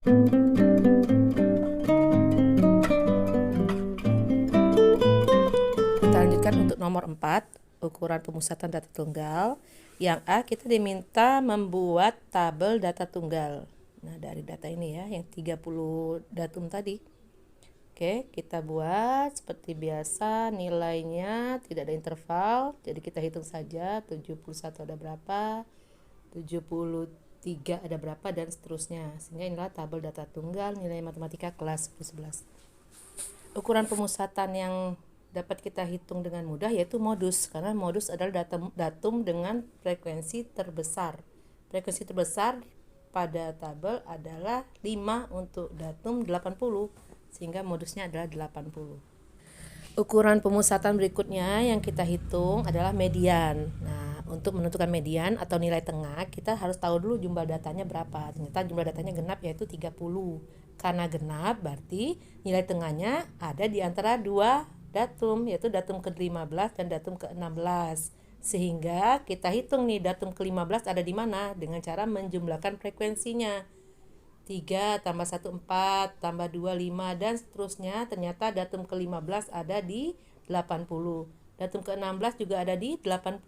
Kita lanjutkan untuk nomor 4, ukuran pemusatan data tunggal. Yang A, kita diminta membuat tabel data tunggal. Nah, dari data ini ya, yang 30 datum tadi. Oke, kita buat seperti biasa, nilainya tidak ada interval, jadi kita hitung saja 71 ada berapa, 73 ada berapa, dan seterusnya. Sehingga inilah tabel data tunggal nilai matematika kelas 10-11. Ukuran pemusatan yang dapat kita hitung dengan mudah yaitu modus, karena modus adalah datum dengan frekuensi terbesar. Frekuensi terbesar pada tabel adalah 5 untuk datum 80, sehingga modusnya adalah 80. Ukuran pemusatan berikutnya yang kita hitung adalah median. Nah, untuk menentukan median atau nilai tengah, kita harus tahu dulu jumlah datanya berapa. Ternyata jumlah datanya genap yaitu 30. Karena genap berarti nilai tengahnya ada di antara dua datum, yaitu datum ke-15 dan datum ke-16. Sehingga kita hitung nih datum ke-15 ada di mana dengan cara menjumlahkan frekuensinya. 3 tambah 1 4 tambah 2 5 dan seterusnya. Ternyata datum ke-15 ada di 80. Datum ke-16 juga ada di 80.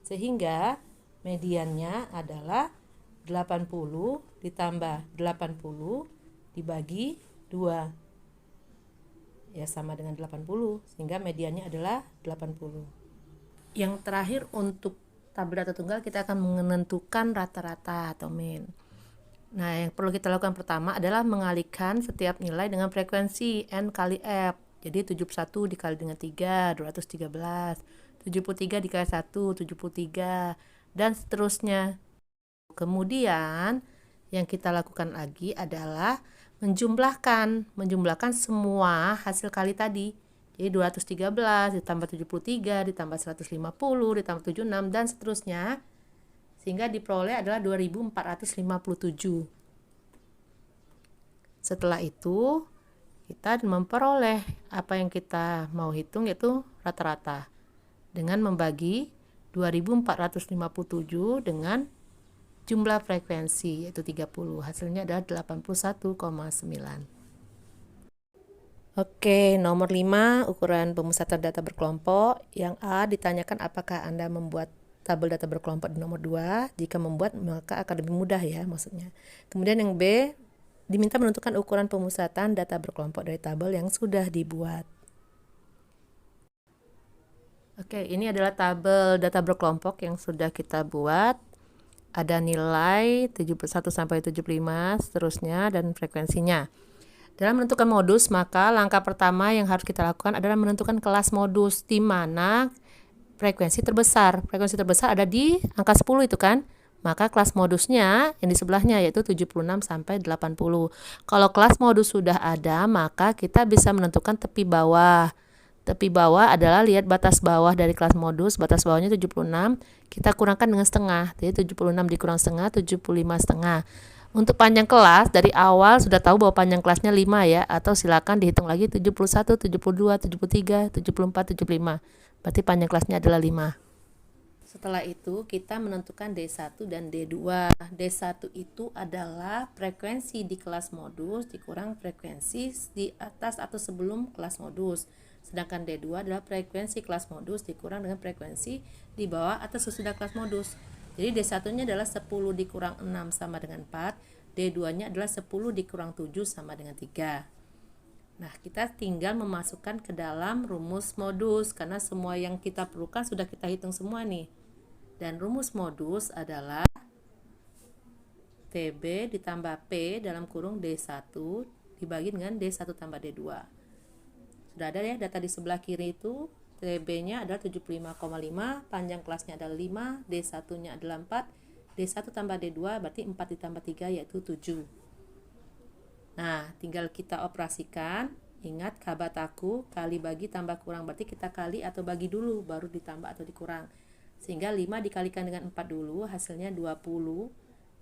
Sehingga mediannya adalah 80 ditambah 80 dibagi 2. Ya sama dengan 80, sehingga mediannya adalah 80. Yang terakhir untuk tabel data tunggal kita akan menentukan rata-rata atau mean. Nah, yang perlu kita lakukan pertama adalah mengalihkan setiap nilai dengan frekuensi N kali F. Jadi 71 dikali dengan 3, 213. 73 dikali 1, 73. Dan seterusnya. Kemudian, yang kita lakukan lagi adalah menjumlahkan semua hasil kali tadi. Jadi 213 ditambah 73 ditambah 150 ditambah 76 dan seterusnya. Sehingga diperoleh adalah 2457. Setelah itu, kita memperoleh apa yang kita mau hitung yaitu rata-rata. Dengan membagi 2457 dengan jumlah frekuensi yaitu 30. Hasilnya adalah 81,9. Oke, nomor 5, ukuran pemusatan data berkelompok. Yang A, ditanyakan apakah Anda membuat tabel data berkelompok di nomor 2. Jika membuat, maka akan lebih mudah ya maksudnya. Kemudian yang B, diminta menentukan ukuran pemusatan data berkelompok dari tabel yang sudah dibuat. Oke, ini adalah tabel data berkelompok yang sudah kita buat. Ada nilai 71 sampai 75 seterusnya dan frekuensinya. Dalam menentukan modus, maka langkah pertama yang harus kita lakukan adalah menentukan kelas modus di mana frekuensi terbesar. Frekuensi terbesar ada di angka 10 itu kan. Maka kelas modusnya yang di sebelahnya yaitu 76 sampai 80. Kalau kelas modus sudah ada, maka kita bisa menentukan tepi bawah. Tepi bawah adalah lihat batas bawah dari kelas modus. Batas bawahnya 76, kita kurangkan dengan setengah. Jadi 76 dikurang setengah, 75 setengah. Untuk panjang kelas, dari awal sudah tahu bahwa panjang kelasnya 5 ya, atau silakan dihitung lagi 71, 72, 73, 74, 75. Berarti panjang kelasnya adalah 5. Setelah itu, kita menentukan D1 dan D2. D1 itu adalah frekuensi di kelas modus dikurang frekuensi di atas atau sebelum kelas modus. Sedangkan D2 adalah frekuensi kelas modus dikurang dengan frekuensi di bawah atau sesudah kelas modus. Jadi D1-nya adalah 10 dikurang 6 sama dengan 4, D2-nya adalah 10 dikurang 7 sama dengan 3. Nah, kita tinggal memasukkan ke dalam rumus modus, karena semua yang kita perlukan sudah kita hitung semua nih. Dan rumus modus adalah TB ditambah P dalam kurung D1 dibagi dengan D1 tambah D2. Sudah ada ya data di sebelah kiri itu. TB-nya adalah 75,5, panjang kelasnya adalah 5, D1-nya adalah 4, D1 tambah D2 berarti 4 ditambah 3 yaitu 7. Nah, tinggal kita operasikan. Ingat kabataku, kali bagi tambah kurang berarti kita kali atau bagi dulu baru ditambah atau dikurang. Sehingga 5 dikalikan dengan 4 dulu hasilnya 20.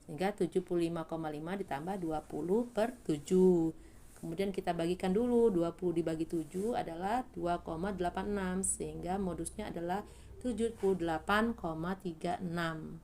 Sehingga 75,5 ditambah 20 per 7. Kemudian kita bagikan dulu, 20 dibagi 7 adalah 2,86, sehingga modusnya adalah 78,36.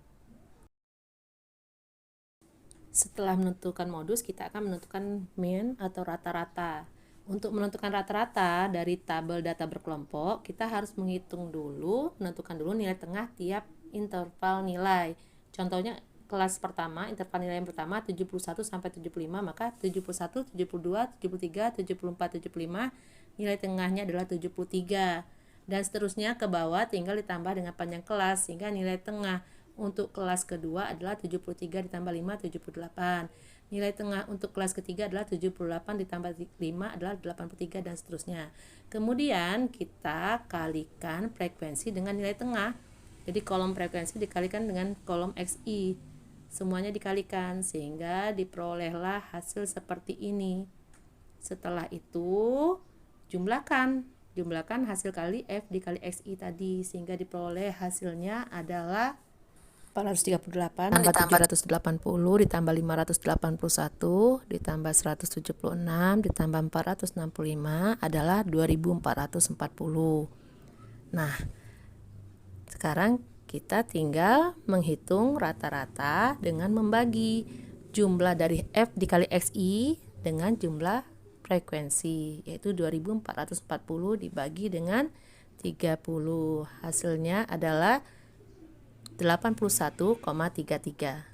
Setelah menentukan modus, kita akan menentukan mean atau rata-rata. Untuk menentukan rata-rata dari tabel data berkelompok, kita harus menentukan dulu nilai tengah tiap interval nilai. Contohnya kelas pertama, interval nilai yang pertama 71 sampai 75, maka 71, 72, 73, 74, 75, nilai tengahnya adalah 73. Dan seterusnya ke bawah tinggal ditambah dengan panjang kelas sehingga nilai tengah untuk kelas kedua adalah 73 ditambah 5, 78. Nilai tengah untuk kelas ketiga adalah 78 ditambah 5 adalah 83 dan seterusnya. Kemudian kita kalikan frekuensi dengan nilai tengah. Jadi kolom frekuensi dikalikan dengan kolom XI. Semuanya dikalikan sehingga diperolehlah hasil seperti ini. Setelah itu jumlahkan hasil kali F dikali XI tadi sehingga diperoleh hasilnya adalah 438 tambah 780 ditambah 581 ditambah 176 ditambah 465 adalah 2440. Nah, sekarang kita tinggal menghitung rata-rata dengan membagi jumlah dari F dikali XI dengan jumlah frekuensi, yaitu 2440 dibagi dengan 30. Hasilnya adalah 81,33.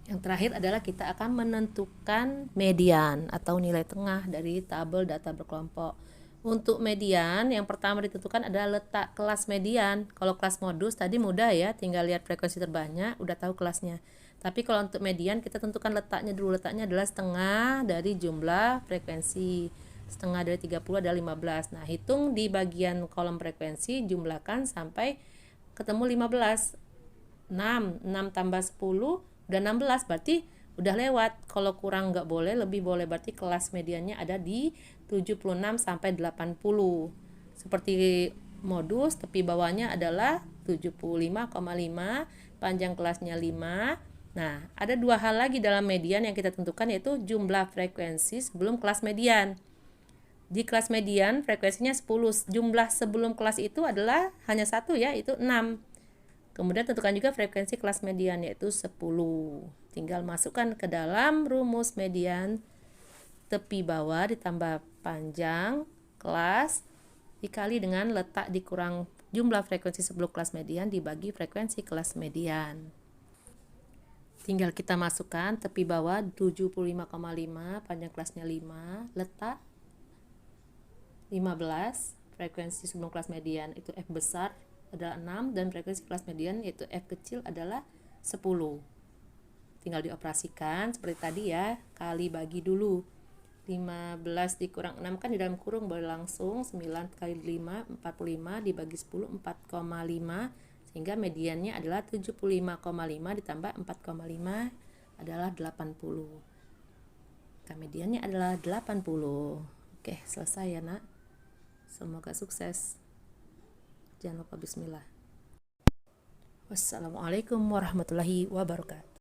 Yang terakhir adalah kita akan menentukan median atau nilai tengah dari tabel data berkelompok. Untuk median, yang pertama ditentukan adalah letak kelas median. Kalau kelas modus tadi mudah ya, tinggal lihat frekuensi terbanyak, udah tahu kelasnya. Tapi kalau untuk median kita tentukan letaknya dulu. Letaknya adalah setengah dari jumlah frekuensi. Setengah dari 30 adalah 15. Nah, hitung di bagian kolom frekuensi, jumlahkan sampai ketemu 15. 6 tambah 10 udah 16, berarti udah lewat. Kalau kurang nggak boleh, lebih boleh, berarti kelas mediannya ada di 76 sampai 80. Seperti modus, tepi bawahnya adalah 75,5, panjang kelasnya 5. Nah, ada dua hal lagi dalam median yang kita tentukan, yaitu jumlah frekuensi sebelum kelas median. Di kelas median frekuensinya 10, jumlah sebelum kelas itu adalah hanya satu ya, itu 6. Kemudian tentukan juga frekuensi kelas median, yaitu 10. Tinggal masukkan ke dalam rumus median, tepi bawah ditambah panjang kelas dikali dengan letak dikurang jumlah frekuensi sebelum kelas median dibagi frekuensi kelas median. Tinggal kita masukkan tepi bawah 75,5, panjang kelasnya 5, letak 15, frekuensi sebelum kelas median itu F besar adalah 6 dan frekuensi kelas median yaitu F kecil adalah 10. Tinggal dioperasikan seperti tadi ya, kali bagi dulu. 15 dikurang 6 kan di dalam kurung, boleh langsung 9 kali 5 45 dibagi 10 4,5 sehingga mediannya adalah 75,5 ditambah 4,5 adalah 80. Maka mediannya adalah 80. Oke, selesai ya nak. Semoga sukses. Jangan lupa bismillah. Wassalamualaikum warahmatullahi wabarakatuh.